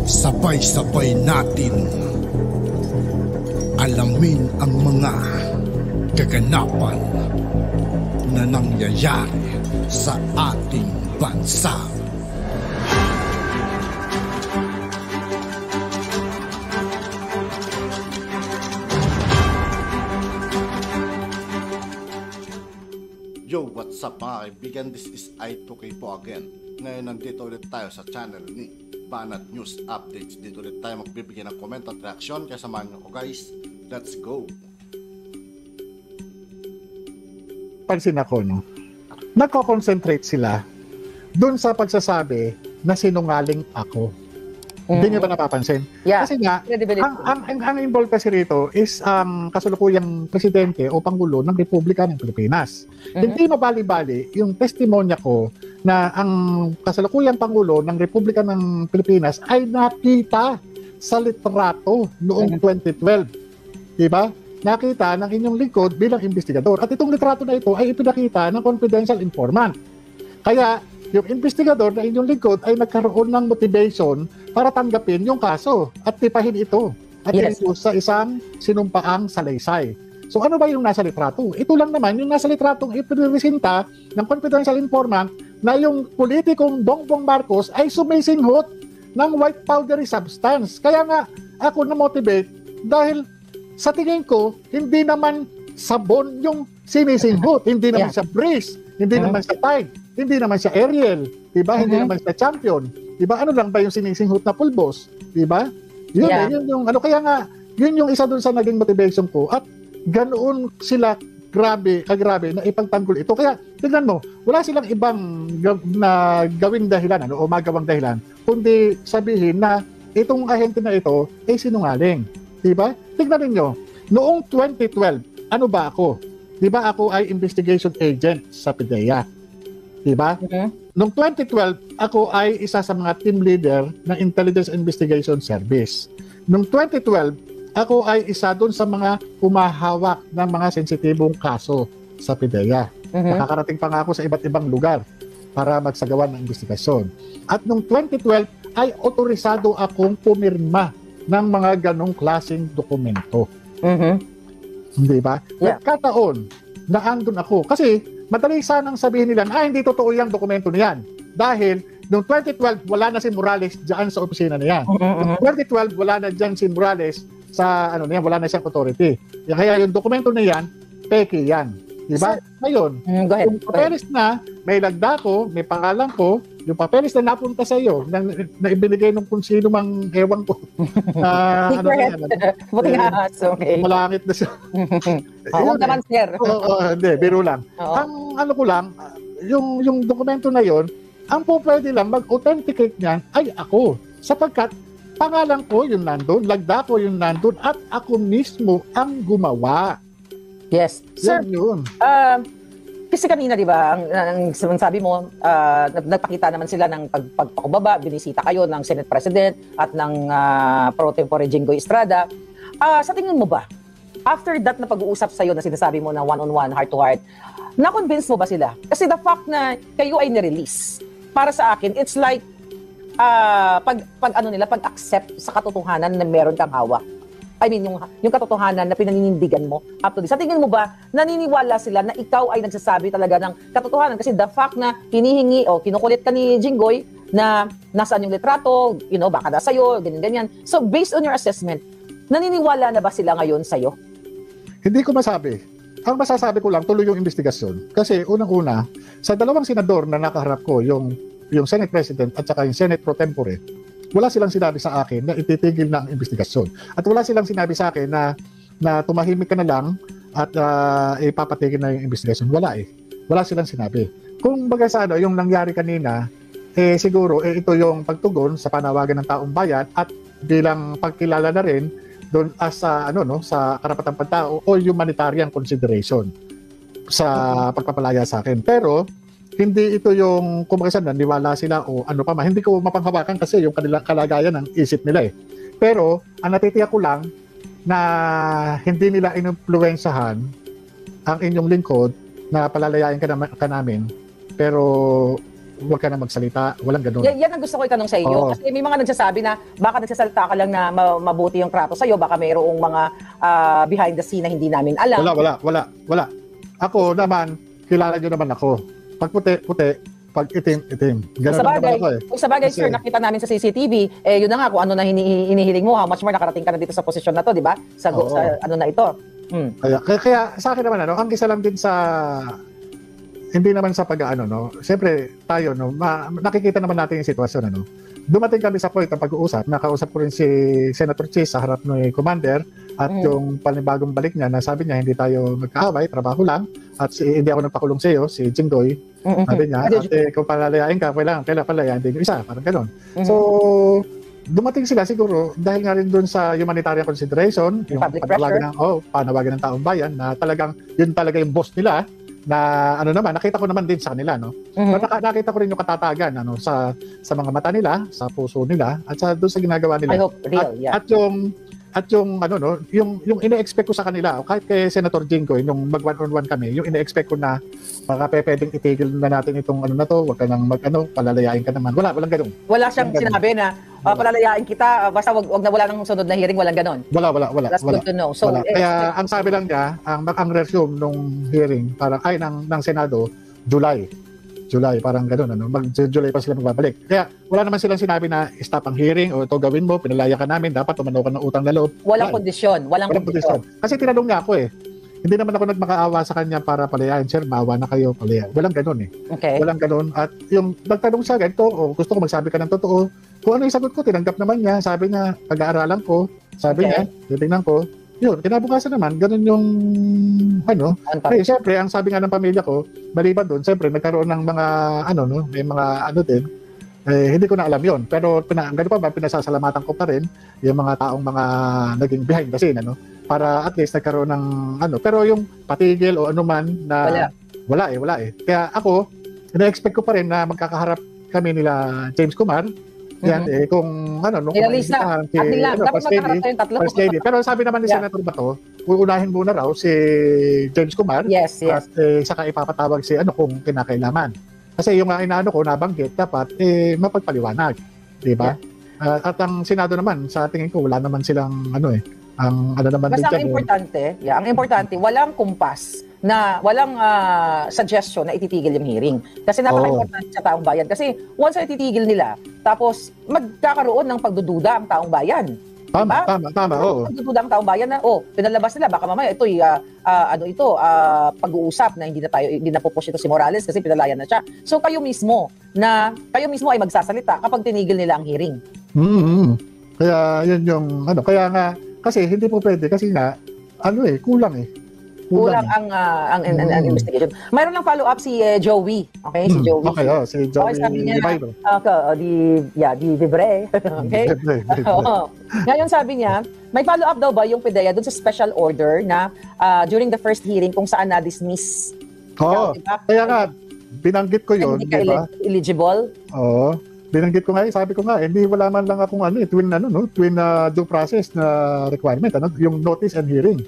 Sabay-sabay natin alamin ang mga kaganapan na nangyayari sa ating bansa. Yo, what's up mga kaibigan? This is I2K po again. Ngayon nandito ulit tayo sa channel ni Banat News Updates. Dito ulit tayo magbibigay ng comment at reaksyon. Kaya samahan nyo ko guys. Let's go! Pansin ako, no? Nagko-concentrate sila dun sa pagsasabi na sinungaling ako. Hindi niyo ba napapansin? Yeah. Kasi nga, ang involved kasi rito is ang kasalukuyang presidente o pangulo ng Republika ng Pilipinas. Hindi mabali-bali yung testimonya ko na ang kasalukuyang pangulo ng Republika ng Pilipinas ay nakita sa litrato noong 2012. Diba? Nakita ng inyong lingkod bilang investigador. At itong litrato na ito ay ipinakita ng confidential informant. Kaya, yung investigador na inyong lingkod ay nagkaroon ng motivation para tanggapin yung kaso at tipahin ito at ito sa isang sinumpaang salaysay. So ano ba yung nasa litrato? Ito lang naman yung nasa litratong ipiniresinta ng confidential informant na yung politikong Bongbong Marcos ay sumisinghot ng white powdery substance. Kaya nga ako na-motivate dahil sa tingin ko hindi naman sabon yung sinisinghot, hindi naman siya Breeze, hindi naman siya Tide, hindi naman siya Ariel, diba? Hindi naman siya Champion. Diba? Ano lang ba yung sinisinghot na pulbos? Diba? Yun yung ano, kaya nga, yun yung isa dun sa naging motivation ko. At ganoon sila kagrabe na ipagtanggol ito. Kaya, tignan mo, wala silang ibang na gawing dahilan, ano, o magawang dahilan, kundi sabihin na itong ahente na ito ay sinungaling. Diba? Tignan ninyo, noong 2012, ano ba ako? Diba ako ay investigation agent sa PIDEA? Diba? Noong 2012, ako ay isa sa mga team leader ng Intelligence Investigation Service. Noong 2012, ako ay isa doon sa mga humahawak ng mga sensitibong kaso sa PIDEA. Nakakarating pa nga ako sa iba't ibang lugar para magsagawa ng investigasyon. At noong 2012, ay otorisado akong pumirma ng mga ganong klaseng dokumento. Diba? Nagkataon na andun ako. Kasi madali sanang sabihin nila, hindi totoo yung dokumento niyan. Dahil, noong 2012, wala na si Morales dyan sa opisina niya. Noong 2012, wala na dyan si Morales sa, ano niya, wala na siyang authority. Kaya yung dokumento niyan, peke yan. Diba? Ngayon, yung papeles na, may lagda ko, may pangalan ko, yung papeles na napunta sa iyo, na ibinigay ng kung sino mang ewan ko. Malangit na siya. Huwag naman, sir. Hindi, biro lang. Ang ano ko lang, yung dokumento na yon, ang po pwede lang mag-authenticate niyan ay ako. Sapagkat pangalan ko yung nandun, lagda ko yung nandun, at ako mismo ang gumawa. Yes. Sir, yun. Kasi kanina, di ba, ang sabi mo, nagpakita naman sila ng pagpakubaba, binisita kayo ng Senate President at ng pro tempore Jinggoy Estrada. Sa tingin mo ba, after that na pag-uusap sa'yo na sinasabi mo na one-on-one, heart-to-heart, na-convince mo ba sila? Kasi the fact na kayo ay nirelease, para sa akin, it's like, pag-accept sa katotohanan na meron kang hawak. I mean, yung katotohanan na pinaninindigan mo up to this. Sa tingin mo ba, naniniwala sila na ikaw ay nagsasabi talaga ng katotohanan? Kasi the fact na hinihingi o kinukulit ka ni Jinggoy na nasaan yung litrato, baka na sa'yo, ganyan-ganyan. So, based on your assessment, naniniwala na ba sila ngayon sa'yo? Hindi ko masabi. Ang masasabi ko lang, tuloy yung investigasyon. Kasi unang-una, sa dalawang senador na nakaharap ko, yung Senate President at saka yung Senate Pro Tempore, wala silang sinabi sa akin na ititigil na ang investigasyon. At wala silang sinabi sa akin na tumahimik ka na lang at ipapatigil na yung investigasyon. Wala eh. Wala silang sinabi. Kung baga sa yung nangyari kanina, siguro ito yung pagtugon sa panawagan ng taong bayan at bilang pagkilala na rin doon as sa karapatang pantao o humanitarian consideration sa pagpapalaya sa akin. Pero hindi ito yung kumbaga naniwala sila o ano pa man. Hindi ko mapanghawakan kasi yung kanilang kalagayan ng isip nila eh. Pero ang natitiyak ko lang na hindi nila inumpluwensyahan ang inyong lingkod na palalayain ka namin. Pero huwag ka na magsalita, walang ganun. Yan ang gusto ko itanong sa iyo. Oo. Kasi may mga nagsasabi na baka nagsasalita ka lang na mabuti yung trato sa iyo, baka mayroong mga behind the scene na hindi namin alam. Wala. Ako naman, kilala nyo naman ako. Pag puti, pag itim. Ganun naman ako eh. Kung sa bagay, sir, nakita namin sa CCTV, yun na nga, kung ano na hinihiling mo, how much more nakarating ka na dito sa posisyon na to, di ba? Sa ano na ito. Kaya sa akin naman, ang isa lang din sa, hindi naman sa pag-ano, no? Siyempre, tayo, no? Nakikita naman natin yung sitwasyon, ano? Dumating kami sa point ng pag-uusap, nakausap ko rin si Senator Chis sa harap ng commander at yung panibagong balik niya na sabi niya hindi tayo magkaaway, trabaho lang at hindi ako nagpakulong sa iyo, si Jinggoy. Sabi niya, at kung palalayain ka, kailangan palayain din yung isa, parang gano'n. So, dumating sila siguro dahil nga rin doon sa humanitarian consideration, yung panawagan ng taong bayan na talagang yun talaga yung boss nila na ano naman, nakita ko naman din sa kanila, no? Nakita ko rin yung katatagan sa mga mata nila, sa puso nila, at doon sa ginagawa nila. I hope real, yeah. At yung ano no, yung ine-expect ko sa kanila, kahit kay Senator Jinggoy nung mag one-on-one kami, yung ine-expect ko na baka pwedeng itigil na natin itong ano na to, wag ka nang palalayain ka naman. Walang ganoon. Wala siyang sinabi na palalayain kita, basta wala nang sunod na hearing, walang ganon. Wala. That's good to know. So, kaya ang sabi lang niya, ang resume nung hearing ng Senado, July, parang gano'n, mag-July pa sila magbabalik. Kaya wala naman silang sinabi na stop ang hearing o ito gawin mo, pinalaya ka namin, dapat tumanaw ka ng utang na loob. Walang kondisyon. Kasi tinanong niya ako eh. Hindi naman ako nagmakaawa sa kanya para palayain, sir, maawa na kayo, palayain. Walang gano'n eh. Okay. Walang gano'n. At yung nagtanong sa ganito, gusto ko magsabi ka ng totoo, kung ano yung sagot ko, tinanggap naman niya. Sabi niya, pag-aaralan ko. Sabi niya, titingnan ko. Yun, kinabukasan naman, ganun yung eh, siyempre, ang sabi nga ng pamilya ko, maliban doon, siyempre, nagkaroon ng mga, may mga din, hindi ko na alam yon. Pero, ganun pa ba, pinasasalamatan ko pa rin yung mga taong mga naging behind the scene, para at least nagkaroon ng, pero yung patigil o anuman na, wala eh. Kaya ako, na-expect ko pa rin na magkakaharap kami nila James Kumar, yan, kung nung Ilalisa. First lady. Pero sabi naman ni Senator Bato, uunahin muna raw si James Kumar. Yes. At saka ipapatawag si kung kinakailangan. Kasi yung inaano ko, nabanggit, dapat mapagpaliwanag. Diba? Yeah. At ang Senado naman, sa tingin ko, wala naman silang ang naman basta din ang importante, walang kumpas na walang suggestion na ititigil yung hearing. Kasi napaka-importante sa taong bayan. Kasi once na ititigil nila, tapos magkakaroon ng pagdududa ang taong bayan. Tama, oo. Pagdududa ang taong bayan na, pinalabas nila, baka mamaya ito'y, pag-uusap na hindi na pupush ito si Morales kasi pinalayan na siya. So kayo mismo ay magsasalita kapag tinigil nila ang hearing. Kaya yun yung, kaya nga, kasi hindi po pwede, kasi nga, kulang eh. Kulang ang investigation. Mayroon lang follow-up si Joey. Okay, si Joey. Okay, si Joey. Okay, sabi niya, di Vibre. Okay? Ngayon sabi niya, may follow-up daw ba yung PIDEA dun sa special order na during the first hearing kung saan na-dismiss? Diba? Kaya nga, binanggit ko yun. Hindi ka eligible? Oo. Binanggit ko nga, sabi ko nga, hindi wala man lang akong twin due process na requirement, yung notice and hearing.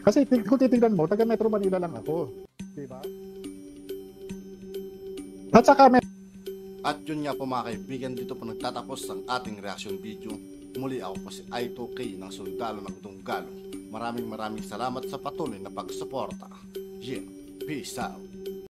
Kasi kung titignan mo, taga Metro Manila lang ako. Diba? At yun nga po mga kaibigan, dito po nagtatapos ang ating reaction video. Muli ako po si I2K ng Sundalo ng Dunggalo. Maraming salamat sa patuloy na pagsuporta. Yeah, peace out.